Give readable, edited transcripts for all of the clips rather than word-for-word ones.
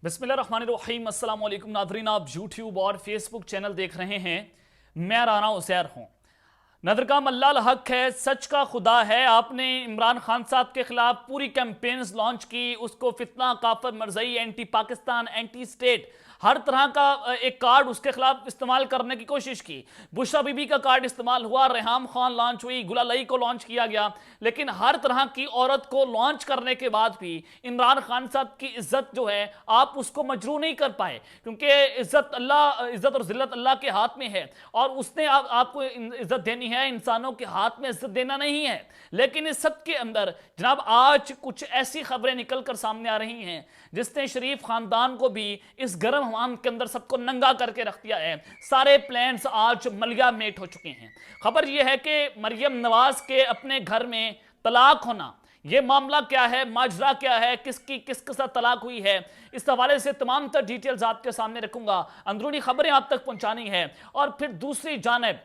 बिस्मिल्लाहिर्रहमानिर्रहीम अस्सलाम वालेकुम नाज़रीन, आप यूट्यूब और फेसबुक चैनल देख रहे हैं। मैं राना उज़ैर हूँ। नदरकाम अल्लाह हक है, सच का खुदा है। आपने इमरान खान साहब के खिलाफ पूरी कैंपेन्स लॉन्च की, उसको फितना, काफर, मरजई, एंटी पाकिस्तान, एंटी स्टेट, हर तरह का एक कार्ड उसके खिलाफ इस्तेमाल करने की कोशिश की। बुशरा बीबी का कार्ड इस्तेमाल हुआ, रेहाम खान लॉन्च हुई, गुलालई को लॉन्च किया गया, लेकिन हर तरह की औरत को लॉन्च करने के बाद भी इमरान खान साहब की इज्जत जो है आप उसको मजरू नहीं कर पाए, क्योंकि इज्जत और जिल्लत अल्लाह के हाथ में है और उसने आपको इज्जत देनी है, इंसानों के हाथ में इज्जत देना नहीं है। लेकिन इस सब के अंदर जनाब आज कुछ ऐसी खबरें निकल कर सामने आ रही हैं जिसने शरीफ खानदान को भी इस गर्म हवाम के अंदर सबको नंगा करके रख दिया है। सारे प्लान्स आज मलिया मेट हो चुके हैं। खबर यह है कि मरियम नवाज के अपने घर में तलाक होना, ये मामला क्या है, माजरा क्या है, किसके साथ तलाक हुई है, इस हवाले से तमाम तर डिटेल्स आपके सामने रखूंगा। अंदरूनी खबरें आप तक पहुंचानी है और फिर दूसरी जानिब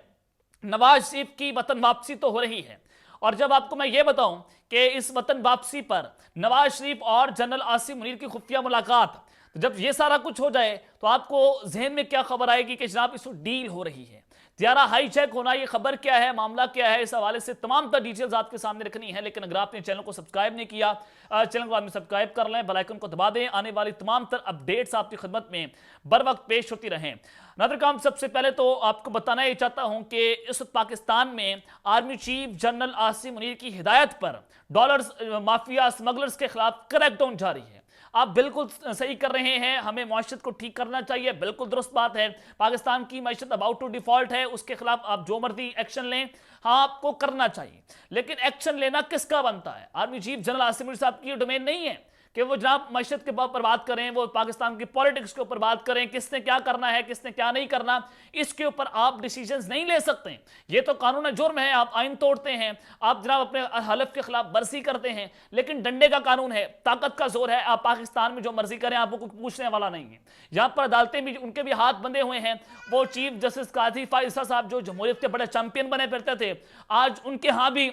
नवाज शरीफ की वतन वापसी तो हो रही है। और जब आपको मैं ये बताऊं कि इस वतन वापसी पर नवाज शरीफ और जनरल आसिम मुनीर की खुफिया मुलाकात, तो जब ये सारा कुछ हो जाए तो आपको जहन में क्या खबर आएगी कि जनाब इस डील हो रही है, त्यारा हाई चेक होना, ये खबर क्या है, मामला क्या है, इस हवाले से तमाम तर डिटेल्स आपके सामने रखनी है। लेकिन अगर आपने चैनल को सब्सक्राइब नहीं किया, चैनल को आपने सब्सक्राइब कर लें, बेल आइकन को दबा दें, आने वाली तमाम तर अपडेट्स आपकी खिदमत में बर वक्त पेश होती रहें। नादरकाम, सबसे पहले तो आपको बताना ही चाहता हूं कि इस वक्त पाकिस्तान में army chief general Asim Munir की हिदायत पर डॉलर्स माफिया स्मगलर्स के खिलाफ क्रैकडाउन जारी है। आप बिल्कुल सही कर रहे हैं, हमें माशरत को ठीक करना चाहिए, बिल्कुल दुरुस्त बात है। पाकिस्तान की माशरत अबाउट टू डिफॉल्ट है, उसके खिलाफ आप जो मर्जी एक्शन लें, हाँ आपको करना चाहिए, लेकिन एक्शन लेना किसका बनता है? Army chief general Asim Munir साहब की डोमेन नहीं है कि वो जनाब मशरत के ऊपर बात करें, वो पाकिस्तान की पॉलिटिक्स के ऊपर बात करें, किसने क्या करना है, किसने क्या नहीं करना, इसके ऊपर आप डिसीजंस नहीं ले सकते। ये तो कानून जुर्म है, आप आइन तोड़ते हैं, आप जनाब अपने हलफ के खिलाफ वर्जी करते हैं, लेकिन डंडे का कानून है, ताकत का जोर है, आप पाकिस्तान में जो मर्जी करें, आपको कुछ पूछने वाला नहीं है। यहाँ पर अदालतें भी उनके भी हाथ बंधे हुए हैं। वो चीफ जस्टिस काजी फाइजा साहब जो जमहूरियत के बड़े चैंपियन बने फिरते थे, आज उनके यहाँ भी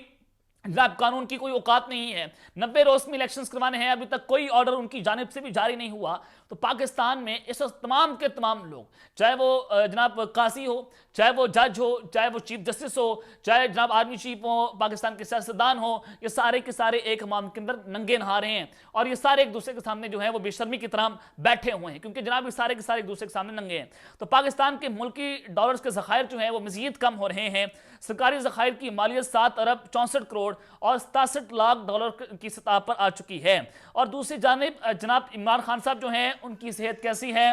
जनाब कानून की कोई औकात नहीं है। 90 रोज में इलेक्शंस करवाने हैं, अभी तक कोई ऑर्डर उनकी जानिब से भी जारी नहीं हुआ। तो पाकिस्तान में इस तमाम के तमाम लोग, चाहे वो जनाब काजी हो, चाहे वो जज हो, चाहे वो चीफ जस्टिस हो, चाहे जनाब आर्मी चीफ हो, पाकिस्तान के सियासतदान हो, ये सारे के सारे एक हमाम के अंदर नंगे नहा रहे हैं और ये सारे एक दूसरे के सामने जो है वो बेशर्मी की तरह बैठे हुए हैं, क्योंकि जनाब ये सारे के सारे एक दूसरे के सामने नंगे हैं। तो पाकिस्तान के मुल्की डॉलर्स के ज़खायर जो है वो मजीद कम हो रहे हैं। सरकारी ज़खायर की मालियत 7 अरब 64 करोड़ और 67 लाख डॉलर की सतह पर आ चुकी है। और दूसरी जानिब जनाब इमरान खान साहब जो हैं उनकी सेहत कैसी है,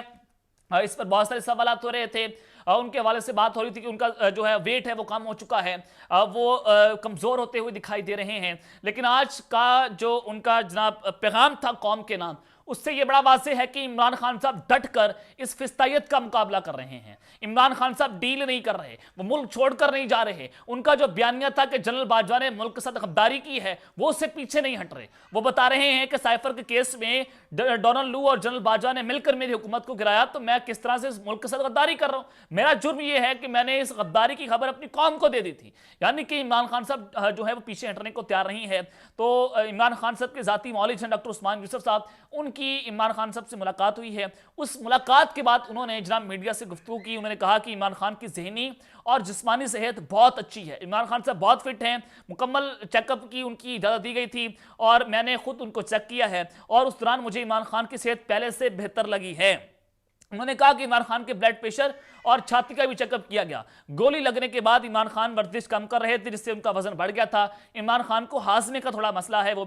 इस पर बहुत सारे सवाल हो रहे थे। उनके हवाले से बात हो रही थी कि उनका जो है वेट है वो कम हो चुका है, वो कमज़ोर होते हुए दिखाई दे रहे हैं। लेकिन आज का जो उनका जनाब पैगाम था कौम के नाम, उससे ये बड़ा वाज़ेह है कि इमरान खान साहब डट कर इस फिस्तायत का मुकाबला कर रहे हैं। इमरान खान साहब डील नहीं कर रहे, वो मुल्क छोड़कर नहीं जा रहे। उनका जो बयानिया था कि जनरल बाजवा ने मुल्क के साथ गद्दारी की है, वो उससे पीछे नहीं हट रहे। वो बता रहे हैं कि साइफर के केस में डोनाल्ड लू और जनरल बाजवा ने मिलकर मेरी हुकूमत को गिराया, तो मैं किस तरह से इस मुल्क के साथ गद्दारी कर रहा हूं। मेरा जुर्म यह है कि मैंने इस गद्दारी की खबर अपनी कौम को दे दी थी। यानी कि इमरान खान साहब जो है वो पीछे हटने को तैयार नहीं है। तो इमरान खान साहब के जाती मौलिक हैं डॉक्टर उस्मान यूसुफ साहब, उनकी इमरान खान साहब से मुलाकात हुई है। उस मुलाकात के बाद उन्होंने जनाब मीडिया से गुफ्तगू की। उन्होंने कहा कि इमरान खान की जहनी और जिस्मानी सेहत बहुत अच्छी है, इमरान खान साहब बहुत फिट हैं, मुकम्मल चेकअप की उनकी इजाज़त दी गई थी और मैंने खुद उनको चेक किया है और उस दौरान मुझे इमरान खान की सेहत पहले से बेहतर लगी है। उन्होंने कहा कि इमरान खान के ब्लड प्रेशर और छाती का भी चेकअप किया गया। गोली लगने के बाद इमरान खान वर्जिश कम कर रहे थे, जिससे उनका वजन बढ़ गया था। इमरान खान को हाजमे का थोड़ा मसला है, वो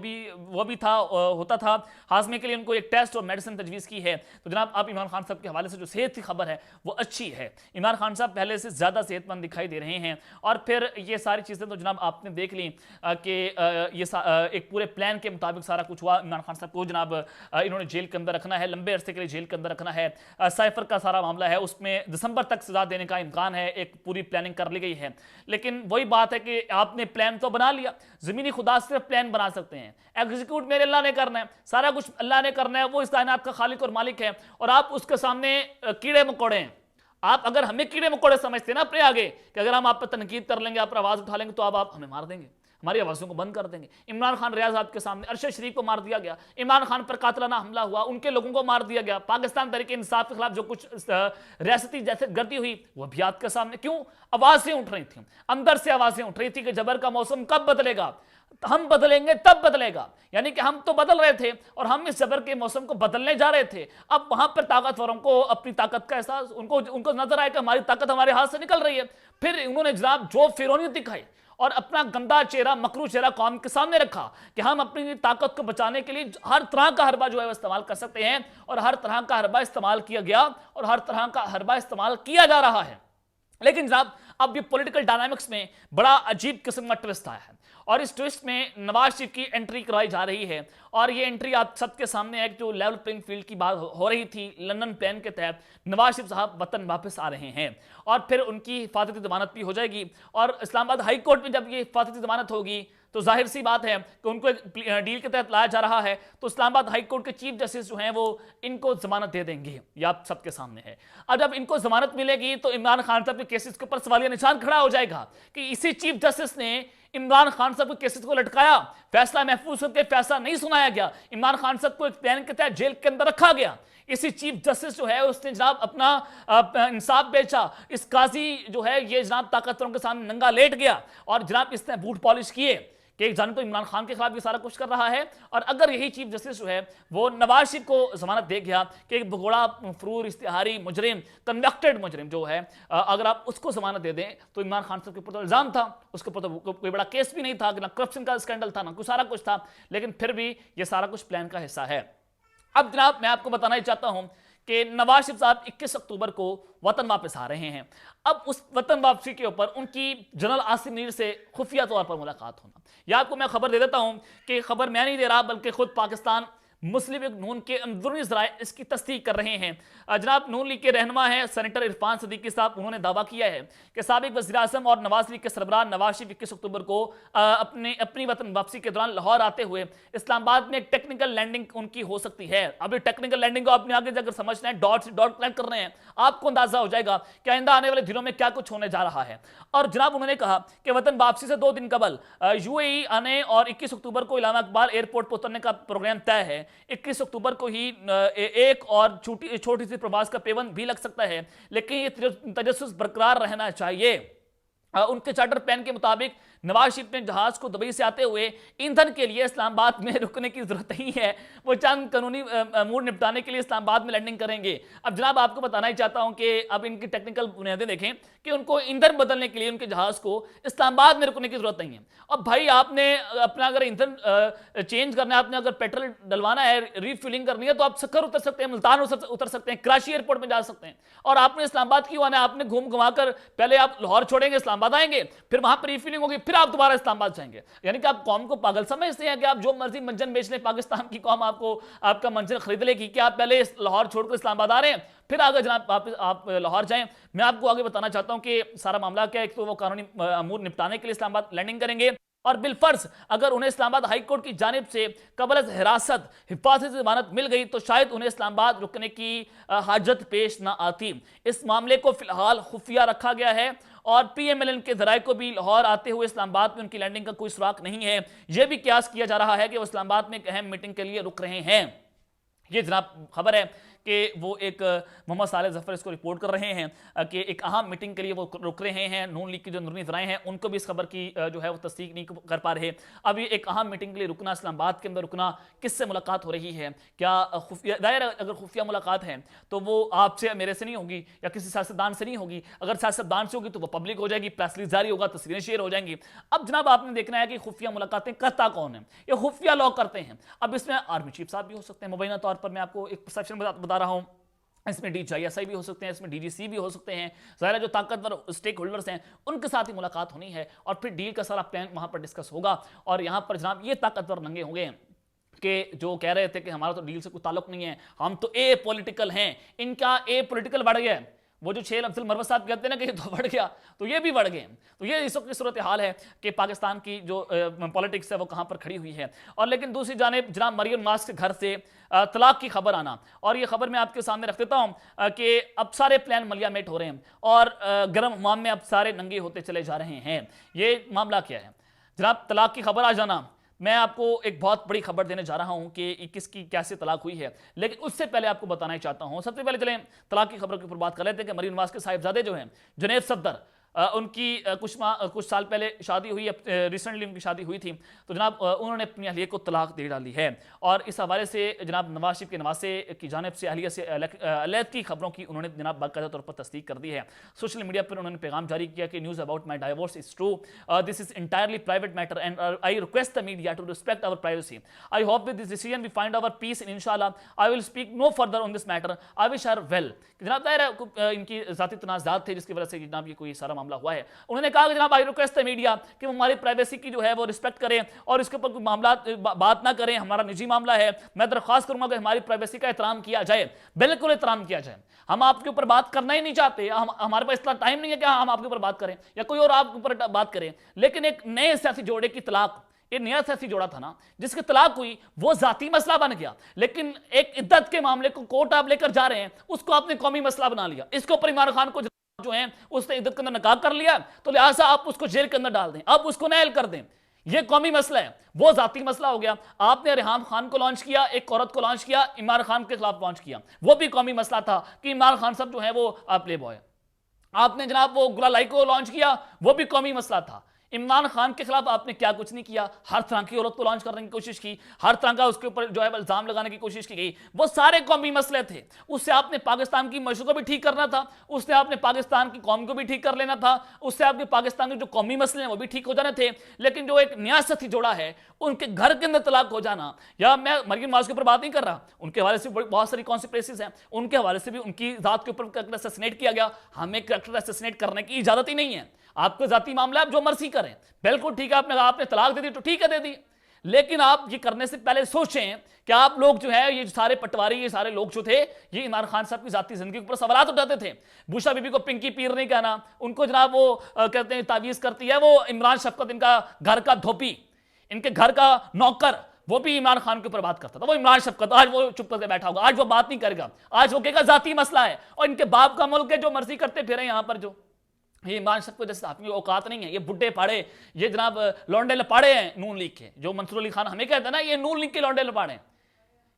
भी था होता था। हाजमे के लिए उनको एक टेस्ट और मेडिसिन तजवीज़ की है। तो जनाब आप इमरान खान साहब के हवाले से जो सेहत की खबर है वो अच्छी है। इमरान खान साहब पहले से ज़्यादा सेहतमंद दिखाई दे रहे हैं। और फिर ये सारी चीज़ें तो जनाब आपने देख ली कि ये एक पूरे प्लान के मुताबिक सारा कुछ हुआ। इमरान खान साहब को जनाब इन्होंने जेल के अंदर रखना है, लंबे अरसे के लिए जेल के अंदर रखना है। साइफर का सारा मामला है, उसमें दिसंबर तक सजा देने का इम्कान है, एक पूरी प्लानिंग कर ली गई है। लेकिन वही बात है कि आपने प्लान तो बना लिया, जमीनी खुदा सिर्फ प्लान बना सकते हैं, एग्जीक्यूट मेरे अल्लाह ने करना है, सारा कुछ अल्लाह ने करना है। वो इस कायनात का खालिक और मालिक है और आप उसके सामने कीड़े मकोड़े हैं। आप अगर हमें कीड़े मकोड़े समझते ना अपने आगे कि अगर हम आप पर तनकीद कर लेंगे, आप पर आवाज उठा लेंगे तो आप हमें मार देंगे, हमारी आवाज़ों को बंद कर देंगे। इमरान खान रियाज साहब के सामने अरशद शरीफ को मार दिया गया, इमरान खान पर कातिलाना हमला हुआ, उनके लोगों को मार दिया गया, पाकिस्तान तहरीक इंसाफ के खिलाफ जो कुछ रियासती दहशतगर्दी हुई वो भी आपके सामने। क्यों? आवाज़ें उठ रही थी, अंदर से आवाज़ें उठ रही थी कि जबर का मौसम कब बदलेगा, हम बदलेंगे तब बदलेगा। यानी कि हम तो बदल रहे थे और हम इस जबर के मौसम को बदलने जा रहे थे। अब वहां पर ताकतवरों को अपनी ताकत का एहसास, उनको नजर आया कि हमारी ताकत हमारे हाथ से निकल रही है। फिर उन्होंने जनाब जो फिरौनियत दिखाई और अपना गंदा चेहरा, मकरू चेहरा कौम के सामने रखा कि हम अपनी ताकत को बचाने के लिए हर तरह का हरबा जो है वो इस्तेमाल कर सकते हैं, और हर तरह का हरबा इस्तेमाल किया गया और हर तरह का हरबा इस्तेमाल किया जा रहा है। लेकिन जनाब अब ये पॉलिटिकल डायनामिक्स में बड़ा अजीब किस्म का ट्विस्ट आया है, और इस ट्विस्ट में नवाज शरीफ की एंट्री करवाई जा रही है। और ये एंट्री आप सबके सामने है, जो लेवल प्लेइंग फील्ड की बात हो रही थी लंदन प्लान के तहत नवाज शरीफ साहब वतन वापस आ रहे हैं और फिर उनकी हिफाजती जमानत भी हो जाएगी। और इस्लामाबाद हाई कोर्ट में जब ये हिफाजती जमानत होगी तो जाहिर सी बात है कि उनको एक डील के तहत लाया जा रहा है, तो इस्लामाबाद हाई कोर्ट के चीफ जस्टिस जो हैं वो इनको जमानत दे देंगे। ये आप सबके सामने है। अब जब इनको जमानत मिलेगी तो इमरान खान साहब के केसेस के ऊपर सवालिया निशान खड़ा हो जाएगा कि इसी चीफ जस्टिस ने इमरान खान साहब के केसेस को लटकाया, फैसला महफूज करके फैसला नहीं सुनाया गया, इमरान खान साहब को एक प्लान के तहत जेल के अंदर रखा गया। इसी चीफ जस्टिस जो है उसने जनाब अपना इंसाफ बेचा, इस काजी जो है ये जनाब ताकतवरों के सामने नंगा लेट गया और जनाब इसने बूट पॉलिश किए कि एक जान तो इमरान खान के खिलाफ ये सारा कुछ कर रहा है। और अगर यही चीफ जस्टिस जो है वो नवाज शरीफ को जमानत दे गया कि एक भगोड़ा फरूर इश्तिहारी मुजरिम, कन्वेक्टेड मुजरिम जो है, अगर आप उसको जमानत दे दें तो इमरान खान साहब के ऊपर तो इल्जाम था, उसके ऊपर तो कोई बड़ा केस भी नहीं था, ना करप्शन का स्कैंडल था, ना कुछ सारा कुछ था, लेकिन फिर भी ये सारा कुछ प्लान का हिस्सा है। अब जनाब मैं आपको बताना ही चाहता हूं कि नवाज शरीफ साहब 21 अक्टूबर को वतन वापस आ रहे हैं। अब उस वतन वापसी के ऊपर उनकी जनरल आसिम मीर से खुफिया तौर पर मुलाकात होना, या आपको मैं खबर दे देता हूं कि खबर मैं नहीं दे रहा बल्कि खुद पाकिस्तान मुस्लिम लीग नून के अंदरूनी ज़राए इसकी तस्दीक कर रहे हैं। जनाब नून लीग के रहनुमा हैं सेनेटर इरफान सदीकी साहब, उन्होंने दावा किया है कि साबिक वज़ीर-ए-आज़म और नवाज लीग के सरबराह नवाज शरीफ 21 अक्टूबर को अपनी वतन वापसी के दौरान लाहौर आते हुए इस्लामाबाद में एक टेक्निकल लैंडिंग उनकी हो सकती है। अभी टेक्निकल लैंडिंग को अपने आगे जाकर समझना है, डॉट से डॉट कनेक्ट कर रहे हैं, आपको अंदाजा हो जाएगा कि आइंदा आने वाले दिनों में क्या कुछ होने जा रहा है। और जनाब उन्होंने कहा कि वतन वापसी से 2 दिन कबल यूएई आने और 21 अक्टूबर को इलामा इकबाल एयरपोर्ट पर उतरने का प्रोग्राम तय है। 21 अक्टूबर को ही एक और छोटी सी प्रवास का पेवन भी लग सकता है, लेकिन ये तजस्सुस बरकरार रहना चाहिए। उनके चार्टर प्लान के मुताबिक नवाज शरीफ ने जहाज को दुबई से आते हुए ईंधन के लिए इस्लामाबाद में रुकने की जरूरत नहीं है, वो चंद कानूनी अमूर निपटाने के लिए इस्लामाबाद में लैंडिंग करेंगे। अब जनाब आपको बताना ही चाहता हूं कि अब इनकी टेक्निकल बुनियादें देखें कि उनको ईंधन बदलने के लिए उनके जहाज को इस्लामाबाद में रुकने की जरूरत नहीं है। अब भाई आपने अपना अगर ईंधन चेंज करना है, आपने अगर पेट्रोल डलवाना है, रिफिलिंग करनी है, तो आप सक्कर उतर सकते हैं, मुल्तान उतर सकते हैं, कराची एयरपोर्ट में जा सकते हैं। और आपने इस्लामाबाद क्यों आना है? आपने घूम घुमा कर पहले आप लाहौर छोड़ेंगे, इस्लामाबाद आएंगे, फिर वहां पर रिफिलिंग होगी, फिर आप दोबारा इस्लामाबाद जाएंगे। यानी कि आप कौम को पागल समझते हैं कि आप जो मर्जी मंजन बेच लें, पाकिस्तान की कौम आपको आपका मंजन खरीद लेगी। कि आप पहले लाहौर छोड़कर इस्लामाबाद आ रहे हैं, फिर आगे जनाब वापस आप लाहौर जाएं। मैं आपको आगे बताना चाहता हूं कि सारा मामला क्या है। एक तो वो कानूनी अमूर निपटाने के लिए इस्लामाबाद लैंडिंग करेंगे, और बिलफर्ज अगर उन्हें इस्लामाबाद हाई कोर्ट की जानिब से कबल हिरासत हिफाजती जमानत मिल गई तो शायद उन्हें इस्लामाबाद रुकने की हाजत पेश ना आती। इस मामले को फिलहाल खुफिया रखा गया है और पीएमएलएन के जराये को भी लाहौर आते हुए इस्लामाबाद में उनकी लैंडिंग का कोई सुराग नहीं है। यह भी कयास किया जा रहा है कि वो इस्लामाबाद में एक अहम मीटिंग के लिए रुक रहे हैं। ये जनाब खबर है कि वो एक मोहम्मद सालेह जफर इसको रिपोर्ट कर रहे हैं कि एक अहम मीटिंग के लिए वो रुक रहे हैं। नून लीग की जो अंदरूनी ज़राए हैं उनको भी इस खबर की जो है वो तस्दीक नहीं कर पा रहे। अब ये एक अहम मीटिंग के लिए रुकना, इस्लामाबाद के अंदर रुकना, किससे मुलाकात हो रही है, क्या खुफिया, दायर अगर खुफिया मुलाकात है तो वो आपसे मेरे से नहीं होगी या किसी सियासतदान से नहीं होगी। अगर सियासतदान से होगी तो वो पब्लिक हो जाएगी, प्रेस रिलीज जारी होगा, तस्वीरें शेयर हो जाएंगी। अब जनाब आपने देखना है कि खुफिया मुलाकातें करता कौन है, ये खुफिया लोग करते हैं। अब इसमें आर्मी चीफ साहब भी हो सकते हैं, मुबैना तौर पर मैं आपको एक परसेप्शन बता रहा हूँ। इसमें DHISI भी हो सकते हैं, इसमें DGC भी हो सकते हैं। ज़ाहिर जो ताकतवर स्टेक होल्डर्स हैं उनके साथ ही मुलाकात होनी है और फिर डील का सारा प्लान वहाँ पर डिस्कस होगा। और यहाँ पर जनाब ये ताकतवर नंगे होंगे कि जो कह रहे थे कि हमारा तो डील से कोई ताल्लुक नहीं है, हम तो ए पॉलिटिकल हैं, इनका ए पॉलिटिकल बढ़ गया है। वो जो शेर अफजल मरवत साहब कहते हैं ना कि ये तो बढ़ गया, तो ये भी बढ़ गए। तो ये इस वक्त की सूरत हाल है कि पाकिस्तान की जो पॉलिटिक्स है वो कहाँ पर खड़ी हुई है। और लेकिन दूसरी जानिब जनाब मरियम नवाज के घर से तलाक की खबर आना, और ये खबर मैं आपके सामने रख देता हूँ कि अब सारे प्लान मलियामेट हो रहे हैं और गर्म हमाम में अब सारे नंगे होते चले जा रहे हैं। ये मामला क्या है जनाब तलाक की खबर आ जाना, मैं आपको एक बहुत बड़ी खबर देने जा रहा हूं कि किसकी कैसे तलाक हुई है, लेकिन उससे पहले आपको बताना ही चाहता हूं। सबसे पहले चलें तलाक की खबर के ऊपर बात कर लेते हैं कि मरीम नवाज के साहिबजादे जो हैं जुनैद सफदर, उनकी कुछ साल पहले शादी हुई, रिसेंटली उनकी शादी हुई थी, तो जनाब उन्होंने अपनी अहलिया को तलाक दे डाली है। और इस हवाले से जनाब नवाज शरीफ के नवासे की जानिब से अहलिया से अलग की खबरों की उन्होंने जनाब बाकायदा तौर पर तस्दीक कर दी है। सोशल मीडिया पर उन्होंने पैगाम जारी किया कि news about my divorce is true, this is entirely private matter and I request the media to respect our privacy. I hope with this decision we find our peace in इंशाल्लाह I will speak no further on this matter, I wish her well. जनाब दायर इनकी जाती तनाज़ात थे जिसकी वजह से जनाब ये कोई सारा मामला हुआ है। उन्होंने कहा कि जनाब आई रिक्वेस्ट द मीडिया कि वो हमारी प्राइवेसी की जो है वो रिस्पेक्ट करें और इसके ऊपर कोई मामला बात ना करें, हमारा निजी मामला है। मैं दरख्वास्त करूंगा कि हमारी प्राइवेसी का एहतराम किया जाए, बिल्कुल एहतराम किया जाए। हम आपके ऊपर बात करना ही नहीं चाहते, हमारे पास इतना टाइम नहीं है कि हम आपके ऊपर बात करें या कोई और आपके ऊपर बात करें, लेकिन एक नए सियासी जोड़े की तलाक, ये नया सियासी जोड़ा था ना जिसकी तलाक हुई, वो जाती मसला बन गया, लेकिन एक इद्दत के मामले को कोर्ट आप लेकर जा रहे हैं, उसको आपने कौमी मसला बना लिया। इसके ऊपर इमरान खान को जो है उसने इद्दत के अंदर निकाह कर लिया, तो लिहाजा आप उसको जेल के अंदर डाल दें, आप उसको नहल कर दें। ये कौमी मसला है, वो जाती मसला हो गया। आपने रेहान खान को लॉन्च किया, एक औरत को लॉन्च किया, इमरान खान के खिलाफ लॉन्च किया, वो भी कौमी मसला था कि इमरान खान साहब जो है वो प्ले बॉय। आपने जनाब वो गुलालाई को लॉन्च किया, वो भी कौमी मसला था। इमरान खान के खिलाफ आपने क्या कुछ नहीं किया, हर तरह की औरत को लॉन्च करने की कोशिश की, हर तरह का उसके ऊपर जो है इल्जाम लगाने की कोशिश की गई, वो सारे कौमी मसले थे। उससे आपने पाकिस्तान की मशहूर को भी ठीक करना था, उससे आपने पाकिस्तान की कौम को भी ठीक कर लेना था, उससे आपके पाकिस्तान के जो कौमी मसले हैं वो भी ठीक हो जाने थे। लेकिन जो एक नया साथी जोड़ा है, उनके घर के अंदर तलाक हो जाना, या मैं मरीम नवाज के ऊपर बात नहीं कर रहा, उनके हवाले से बहुत सारी कॉन्सिक्वेंसेस हैं, उनके हवाले से भी उनकी जात के ऊपर करैक्टर असैसिनेट किया गया। हमें करैक्टर असैसिनेट करने की इजाजत ही नहीं है। आपको जाती मामला आप जो मर्जी करें, बिल्कुल ठीक है। आपने तलाक दे दी तो ठीक है, दे दी, लेकिन आप ये करने से पहले सोचें कि आप लोग जो है ये सारे पटवारी, ये सारे लोग जो थे, ये इमरान खान साहब की जाती जिंदगी के ऊपर सवाल उठाते थे। बुशा बीबी को पिंकी पीर नहीं कहना, उनको जनाब वो कहते हैं तावीज करती है वो इमरान शफकत, इनका घर का धोपी, इनके घर का नौकर, वो भी इमरान खान के ऊपर बात करता था। वो इमरान शफकत आज वो चुप करके बैठा होगा, आज वो बात नहीं करेगा, आज वो कहेगा जाती मसला है और इनके बाप का मुल्क है, जो मर्जी करते फिर यहां पर। जो ये इमरान शफकत जैसे आपकी औकात नहीं है, ये बुड्ढे पाड़े, ये जनाब लौंडे लपाड़े हैं नून लीग के, जो मंसूर अली खान हमें कहते हैं ना, ये नून लीग के लौंडे लपाड़े हैं,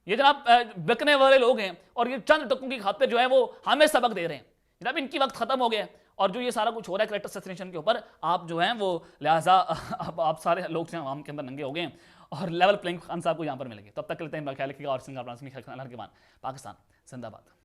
ये जनाब बिकने वाले लोग हैं, और ये चंद टकों की खातिर जो है वो हमें सबक दे रहे हैं। जनाब इनकी वक्त खत्म हो गया, और जो ये सारा कुछ हो रहा है करैक्टर असैसिनेशन के ऊपर, आप जो हैं वो लिहाजा आप सारे लोग जो हैं आवाम के अंदर नंगे हो गए हैं और लेवल प्लेइंग खान साहब को यहाँ पर मिलेंगे। तब तक के लिए ख्याल रखिएगा और सिंगापुर के बाद पाकिस्तान जिंदाबाद।